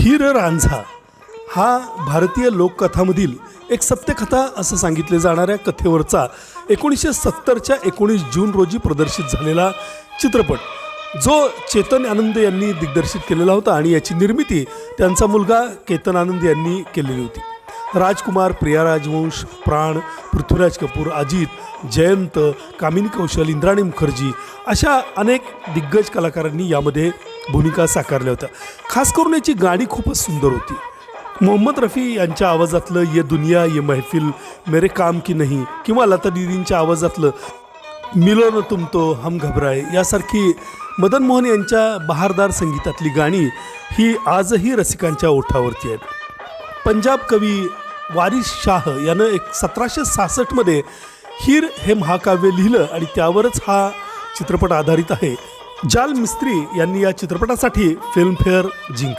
हीर रांझा हा भारतीय लोककथामधील एक सत्यकथा असं सांगितले जाणाऱ्या कथेवरचा 1970च्या 19 जून रोजी प्रदर्शित झालेला चित्रपट जो चेतन आनंद यांनी दिग्दर्शित केलेला होता आणि याची निर्मिती त्यांचा मुलगा केतन आनंद यांनी केलेली होती. राजकुमार, प्रिया राजवंश, प्राण, पृथ्वीराज कपूर, अजित, जयंत, कामिनी कौशल, इंद्राणी मुखर्जी अशा अनेक दिग्गज कलाकारांनी यामध्ये भूमिका साकारल्या होत्या. खास करून याची गाणी खूपच सुंदर होती. मोहम्मद रफी यांच्या आवाजातलं ये दुनिया ये महफिल, मेरे काम की नहीं किंवा लता दीदींच्या आवाजातलं मिलो न तुम तो हम घबराए यासारखी मदन मोहन यांच्या बहारदार संगीतातली गाणी ही आजही रसिकांच्या ओठावरती आहेत. पंजाब कवी वारिस शाह यानं 1766मध्ये हीर हे महाकाव्य लिहिलं आणि त्यावरच हा चित्रपट आधारित आहे. जाल मिस्त्री यांनी या चित्रपटासाठी फिल्मफेअर जिंकलं.